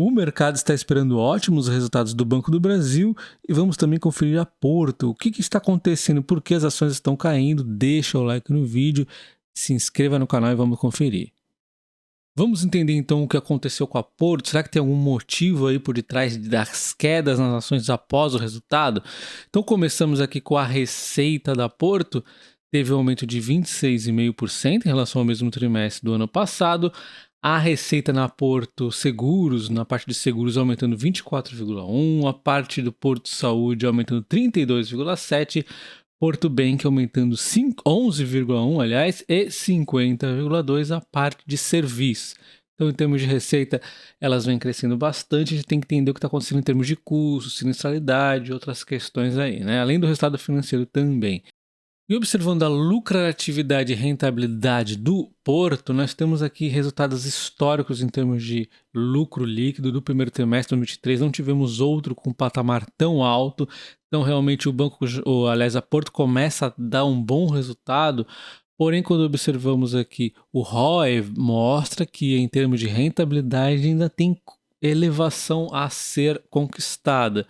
O mercado está esperando ótimos resultados do Banco do Brasil e vamos também conferir a Porto. O que está acontecendo? Por que as ações estão caindo? Deixa o like no vídeo, se inscreva no canal e vamos conferir. Vamos entender então o que aconteceu com a Porto. Será que tem algum motivo aí por detrás das quedas nas ações após o resultado? Então começamos aqui com a receita da Porto. Teve um aumento de 26,5% em relação ao mesmo trimestre do ano passado. A receita na Porto Seguros, na parte de seguros, aumentando 24,1%, a parte do Porto Saúde aumentando 32,7%, Porto Bank aumentando 11,1%, aliás, e 50,2% a parte de serviço. Então, em termos de receita, elas vêm crescendo bastante. A gente tem que entender o que está acontecendo em termos de custos, sinistralidade e outras questões aí, né? Além do resultado financeiro também. E observando a lucratividade e rentabilidade do Porto, nós temos aqui resultados históricos em termos de lucro líquido do primeiro trimestre de 2023. Não tivemos outro com um patamar tão alto. Então, realmente, a Porto começa a dar um bom resultado. Porém, quando observamos aqui o ROE, mostra que em termos de rentabilidade ainda tem elevação a ser conquistada.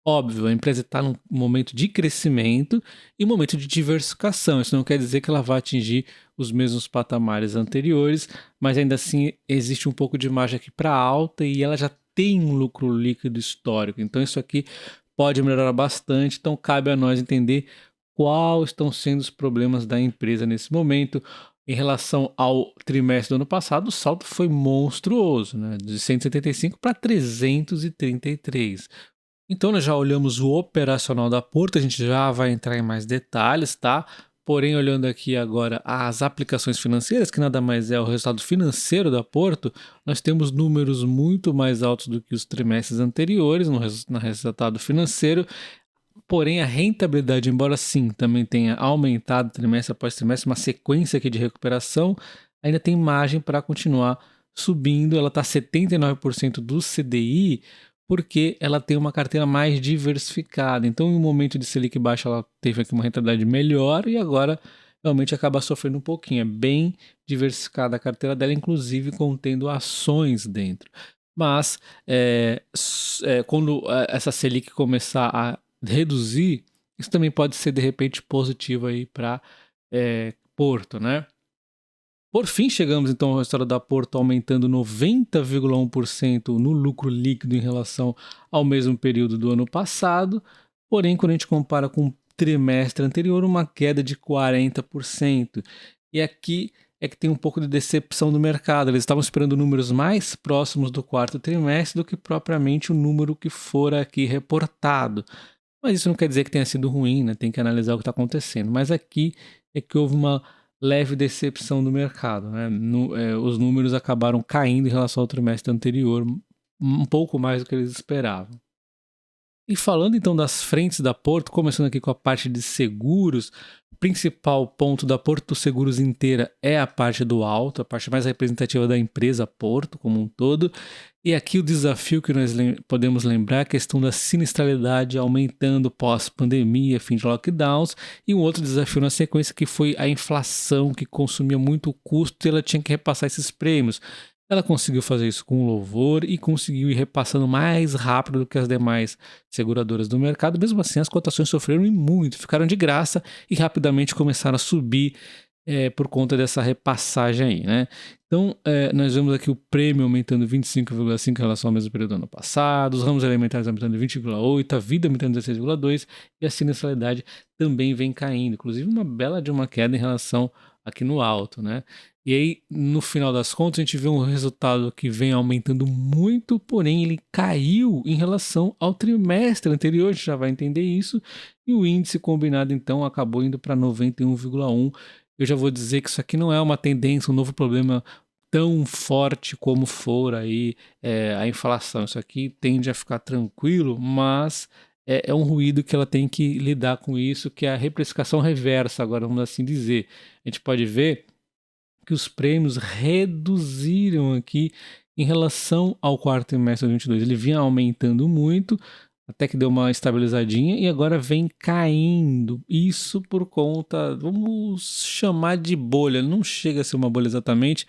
Óbvio, a empresa está num momento de crescimento e um momento de diversificação. Isso não quer dizer que ela vai atingir os mesmos patamares anteriores, mas ainda assim existe um pouco de margem aqui para alta e ela já tem um lucro líquido histórico. Então isso aqui pode melhorar bastante. Então cabe a nós entender quais estão sendo os problemas da empresa nesse momento. Em relação ao trimestre do ano passado, o salto foi monstruoso, né? De 175 para 333. Então, nós já olhamos o operacional da Porto, a gente já vai entrar em mais detalhes, tá? Porém, olhando aqui agora as aplicações financeiras, que nada mais é o resultado financeiro da Porto, nós temos números muito mais altos do que os trimestres anteriores no resultado financeiro. Porém, a rentabilidade, embora sim também tenha aumentado trimestre após trimestre, uma sequência aqui de recuperação, ainda tem margem para continuar subindo. Ela está 79% do CDI, porque ela tem uma carteira mais diversificada. Então, em um momento de Selic baixa, ela teve aqui uma rentabilidade melhor e agora realmente acaba sofrendo um pouquinho. É bem diversificada a carteira dela, inclusive contendo ações dentro. Mas quando essa Selic começar a reduzir, isso também pode ser de repente positivo aí para Porto, né? Por fim, chegamos então ao resultado da Porto aumentando 90,1% no lucro líquido em relação ao mesmo período do ano passado. Porém, quando a gente compara com o trimestre anterior, uma queda de 40%. E aqui é que tem um pouco de decepção do mercado. Eles estavam esperando números mais próximos do quarto trimestre do que propriamente o número que for aqui reportado. Mas isso não quer dizer que tenha sido ruim, né? Tem que analisar o que está acontecendo. Mas aqui é que houve uma leve decepção do mercado, né? Os números acabaram caindo em relação ao trimestre anterior, um pouco mais do que eles esperavam. E falando então das frentes da Porto, começando aqui com a parte de seguros, o principal ponto da Porto Seguros inteira é a parte do alto, a parte mais representativa da empresa Porto como um todo. E aqui o desafio que nós podemos lembrar é a questão da sinistralidade aumentando pós-pandemia, fim de lockdowns, e um outro desafio na sequência que foi a inflação que consumia muito custo e ela tinha que repassar esses prêmios. Ela conseguiu fazer isso com louvor e conseguiu ir repassando mais rápido do que as demais seguradoras do mercado. Mesmo assim, as cotações sofreram muito, ficaram de graça e rapidamente começaram a subir por conta dessa repassagem aí, né? Então, nós vemos aqui o prêmio aumentando 25,5% em relação ao mesmo período do ano passado, os ramos alimentares aumentando 20,8%, a vida aumentando 16,2% e a sinistralidade também vem caindo. Inclusive, uma bela de uma queda em relação aqui no alto, né? E aí, no final das contas, a gente vê um resultado que vem aumentando muito, porém ele caiu em relação ao trimestre anterior, a gente já vai entender isso, e o índice combinado, então, acabou indo para 91,1%. Eu já vou dizer que isso aqui não é uma tendência, um novo problema tão forte como for aí a inflação. Isso aqui tende a ficar tranquilo, mas é um ruído que ela tem que lidar com isso, que é a reprecificação reversa, agora vamos assim dizer. A gente pode ver que os prêmios reduziram aqui em relação ao quarto trimestre de 2022. Ele vinha aumentando muito, até que deu uma estabilizadinha e agora vem caindo. Isso por conta, vamos chamar de bolha. Não chega a ser uma bolha exatamente,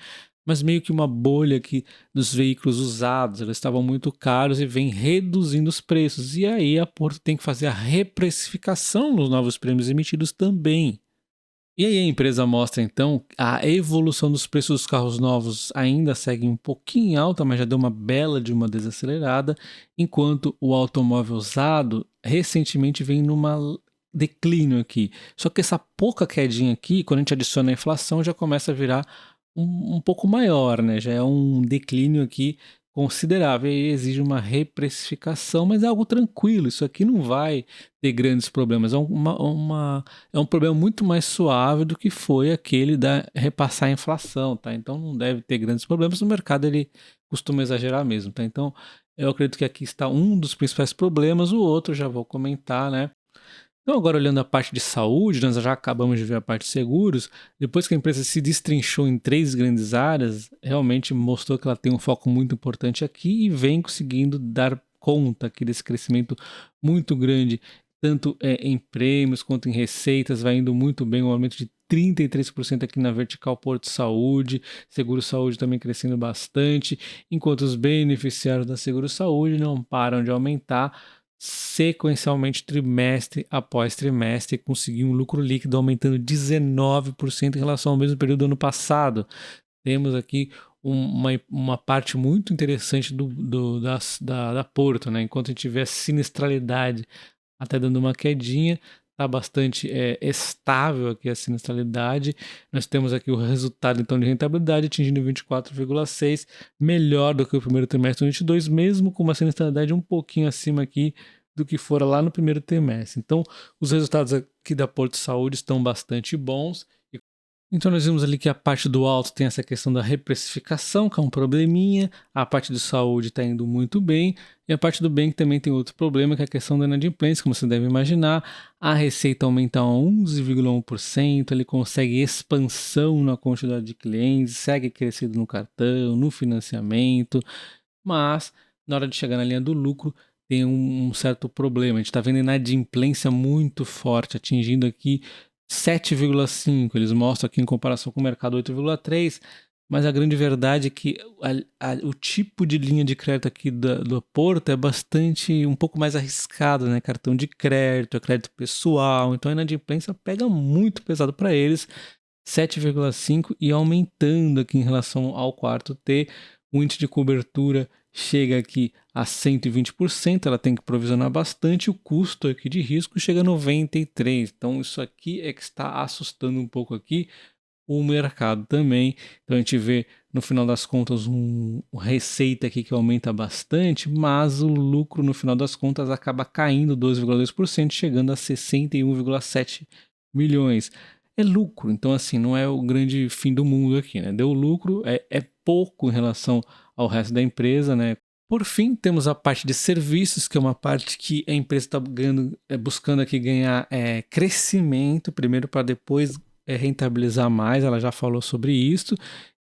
mas meio que uma bolha aqui dos veículos usados, eles estavam muito caros e vem reduzindo os preços. E aí a Porto tem que fazer a reprecificação nos novos prêmios emitidos também. E aí a empresa mostra então a evolução dos preços dos carros novos ainda segue um pouquinho alta, mas já deu uma bela de uma desacelerada, enquanto o automóvel usado recentemente vem numa declínio aqui. Só que essa pouca quedinha aqui, quando a gente adiciona a inflação, já começa a virar um pouco maior, né? Já é um declínio aqui considerável e exige uma reprecificação, mas é algo tranquilo. Isso aqui não vai ter grandes problemas. É um problema muito mais suave do que foi aquele da repassar a inflação, tá? Então não deve ter grandes problemas. No mercado ele costuma exagerar mesmo, tá? Então eu acredito que aqui está um dos principais problemas. O outro já vou comentar, né? Então, agora olhando a parte de saúde, nós já acabamos de ver a parte de seguros. Depois que a empresa se destrinchou em 3 grandes áreas, realmente mostrou que ela tem um foco muito importante aqui e vem conseguindo dar conta aqui desse crescimento muito grande, tanto em prêmios quanto em receitas. Vai indo muito bem, um aumento de 33% aqui na vertical Porto Saúde, Seguro Saúde também crescendo bastante, enquanto os beneficiários da Seguro Saúde não param de aumentar sequencialmente trimestre após trimestre, conseguiu um lucro líquido aumentando 19% em relação ao mesmo período do ano passado. Temos aqui uma parte muito interessante da Porto, né? Enquanto a gente tiver sinistralidade até dando uma quedinha, está bastante estável aqui a sinistralidade. Nós temos aqui o resultado então de rentabilidade atingindo 24,6, melhor do que o primeiro trimestre de 2022, mesmo com uma sinistralidade um pouquinho acima aqui do que fora lá no primeiro trimestre. Então, os resultados aqui da Porto Saúde estão bastante bons. Então nós vimos ali que a parte do alto tem essa questão da reprecificação, que é um probleminha, a parte de saúde está indo muito bem, e a parte do bem que também tem outro problema, que é a questão da inadimplência, como você deve imaginar. A receita aumenta a 11,1%, ele consegue expansão na quantidade de clientes, segue crescendo no cartão, no financiamento, mas na hora de chegar na linha do lucro tem um certo problema. A gente está vendo inadimplência muito forte, atingindo aqui 7,5, eles mostram aqui em comparação com o mercado 8,3, mas a grande verdade é que o tipo de linha de crédito aqui do Porto é bastante, um pouco mais arriscado, né? Cartão de crédito, é crédito pessoal, então a inadimplência pega muito pesado para eles, 7,5 e aumentando aqui em relação ao quarto T, o índice de cobertura chega aqui a 120%, ela tem que provisionar bastante, o custo aqui de risco chega a 93%. Então isso aqui é que está assustando um pouco aqui o mercado também. Então a gente vê no final das contas uma receita aqui que aumenta bastante, mas o lucro no final das contas acaba caindo 12,2%, chegando a 61,7 milhões. É lucro, então assim, não é o grande fim do mundo aqui, né? Deu lucro, é pouco em relação ao resto da empresa, né? Por fim, temos a parte de serviços, que é uma parte que a empresa está buscando aqui ganhar crescimento, primeiro para depois rentabilizar mais, ela já falou sobre isso,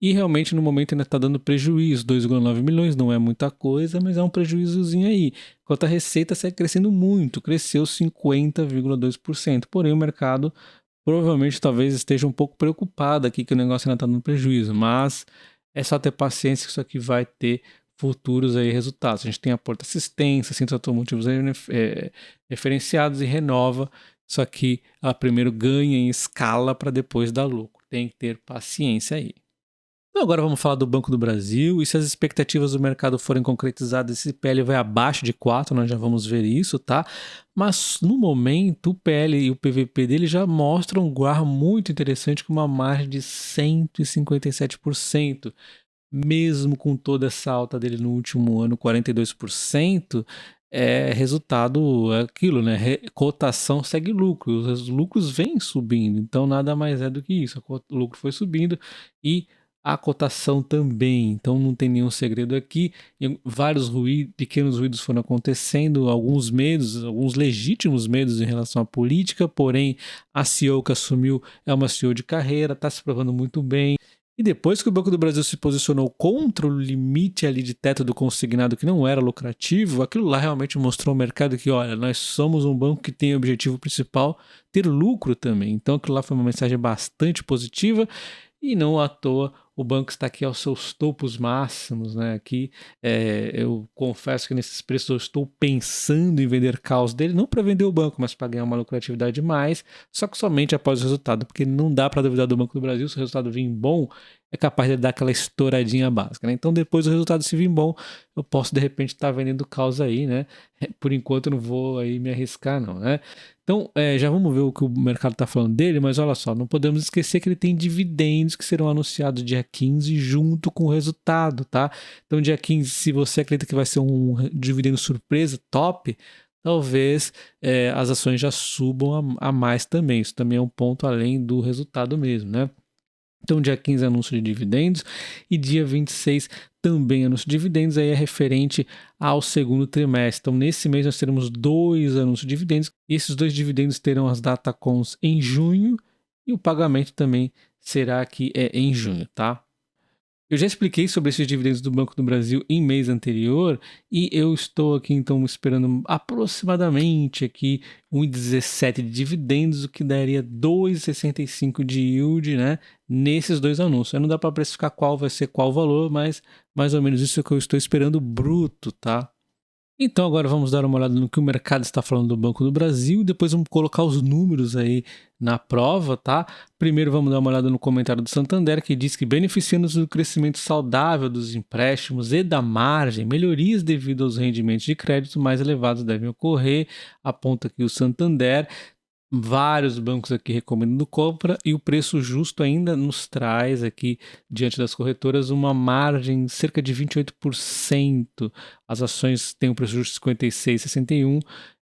e realmente no momento ainda está dando prejuízo, 2,9 milhões, não é muita coisa, mas é um prejuízozinho aí, enquanto a receita segue crescendo muito, cresceu 50,2%, porém o mercado provavelmente talvez esteja um pouco preocupado aqui que o negócio ainda está dando prejuízo, mas é só ter paciência que isso aqui vai ter futuros aí resultados. A gente tem a Porto Assistência, centros automotivos referenciados e Renova. Isso aqui ela primeiro ganha em escala para depois dar lucro. Tem que ter paciência aí. Então agora vamos falar do Banco do Brasil, e se as expectativas do mercado forem concretizadas, esse PL vai abaixo de 4, nós já vamos ver isso, tá? Mas no momento o PL e o PVP dele já mostram um GAR muito interessante com uma margem de 157%. Mesmo com toda essa alta dele no último ano, 42%, resultado é aquilo, né? Cotação segue lucro, os lucros vêm subindo, então nada mais é do que isso, o lucro foi subindo e a cotação também, então não tem nenhum segredo aqui. Vários pequenos ruídos foram acontecendo, alguns medos, alguns legítimos medos em relação à política, porém a CEO que assumiu é uma CEO de carreira, está se provando muito bem. E depois que o Banco do Brasil se posicionou contra o limite ali de teto do consignado que não era lucrativo, aquilo lá realmente mostrou ao mercado que, olha, nós somos um banco que tem o objetivo principal ter lucro também. Então aquilo lá foi uma mensagem bastante positiva e não à toa o banco está aqui aos seus topos máximos, né? Aqui eu confesso que nesses preços eu estou pensando em vender calls dele, não para vender o banco, mas para ganhar uma lucratividade mais, só que somente após o resultado, porque não dá para duvidar do Banco do Brasil. Se o resultado vir bom, é capaz de dar aquela estouradinha básica, né? Então depois do resultado, se vir bom, eu posso de repente estar vendendo calls aí, né? Por enquanto eu não vou aí me arriscar não, né? Então, já vamos ver o que o mercado está falando dele, mas olha só, não podemos esquecer que ele tem dividendos que serão anunciados dia 15 junto com o resultado, tá? Então, dia 15, se você acredita que vai ser um dividendo surpresa top, talvez as ações já subam a mais também. Isso também é um ponto além do resultado mesmo, né? Então, dia 15 anúncio de dividendos e dia 26 também anúncio de dividendos, aí é referente ao segundo trimestre. Então, nesse mês nós teremos 2 anúncios de dividendos e esses 2 dividendos terão as datacons em junho e o pagamento também será aqui em junho, tá? Eu já expliquei sobre esses dividendos do Banco do Brasil em mês anterior e eu estou aqui então esperando aproximadamente aqui 1,17 de dividendos, o que daria 2,65 de yield, né, nesses 2 anúncios. Aí não dá para precificar qual vai ser qual valor, mas mais ou menos isso é o que eu estou esperando bruto, tá? Então agora vamos dar uma olhada no que o mercado está falando do Banco do Brasil e depois vamos colocar os números aí na prova, tá? Primeiro vamos dar uma olhada no comentário do Santander, que diz que beneficiando-se do crescimento saudável dos empréstimos e da margem, melhorias devido aos rendimentos de crédito mais elevados devem ocorrer, aponta aqui o Santander. Vários bancos aqui recomendando compra e o preço justo ainda nos traz aqui, diante das corretoras, uma margem cerca de 28%. As ações têm um preço justo de 56,61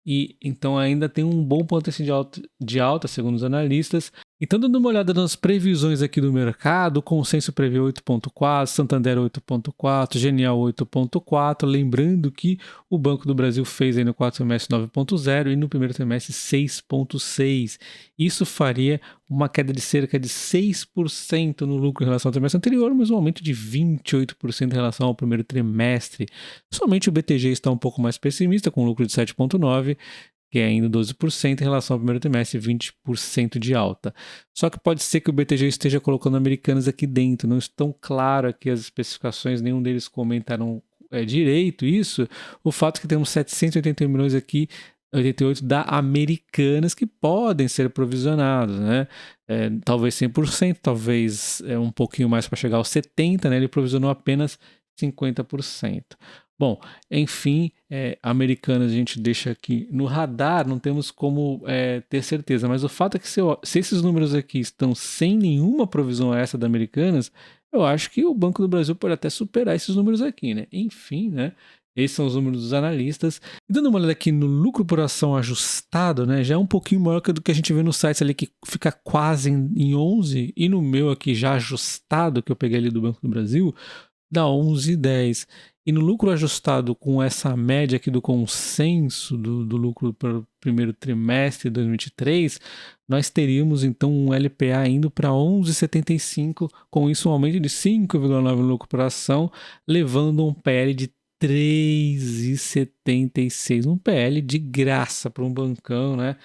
e então ainda tem um bom potencial de alta, segundo os analistas. Então, dando uma olhada nas previsões aqui do mercado, o consenso prevê 8,4, Santander 8,4, Genial 8,4, lembrando que o Banco do Brasil fez aí no quarto trimestre 9,0 e no primeiro trimestre 6,6. Isso faria uma queda de cerca de 6% no lucro em relação ao trimestre anterior, mas um aumento de 28% em relação ao primeiro trimestre. Somente o BTG está um pouco mais pessimista, com um lucro de 7,9%, que é ainda 12% em relação ao primeiro trimestre, 20% de alta. Só que pode ser que o BTG esteja colocando Americanas aqui dentro, não estão claro aqui as especificações, nenhum deles comentaram direito isso. O fato é que temos 781 milhões aqui, 88 da Americanas, que podem ser provisionados, né? Talvez 100%, talvez um pouquinho mais para chegar aos 70%, né? Ele provisionou apenas 50%. Bom, enfim, Americanas a gente deixa aqui no radar, não temos como ter certeza, mas o fato é que se esses números aqui estão sem nenhuma provisão essa da Americanas, eu acho que o Banco do Brasil pode até superar esses números aqui, né? Enfim, né? Esses são os números dos analistas. E dando uma olhada aqui no lucro por ação ajustado, né? Já é um pouquinho maior do que a gente vê nos sites ali, que fica quase em 11, e no meu aqui já ajustado, que eu peguei ali do Banco do Brasil, dá 11,10. E no lucro ajustado, com essa média aqui do consenso do lucro para o primeiro trimestre de 2023, nós teríamos então um LPA indo para 11,75, com isso um aumento de 5,9 no lucro por ação, levando um PL de 3,76. Um PL de graça para um bancão, né?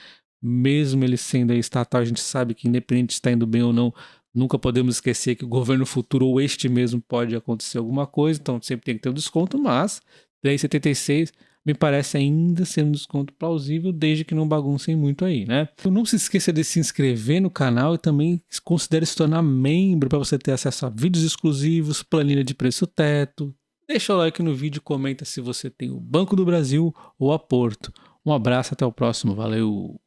Mesmo ele sendo aí estatal, a gente sabe que independente de estar indo bem ou não, nunca podemos esquecer que o governo futuro ou este mesmo pode acontecer alguma coisa, então sempre tem que ter um desconto, mas 3,76 me parece ainda ser um desconto plausível, desde que não baguncem muito aí, né? Então não se esqueça de se inscrever no canal e também considere se tornar membro para você ter acesso a vídeos exclusivos, planilha de preço teto. Deixa o like no vídeo e comenta se você tem o Banco do Brasil ou a Porto. Um abraço, até o próximo, valeu!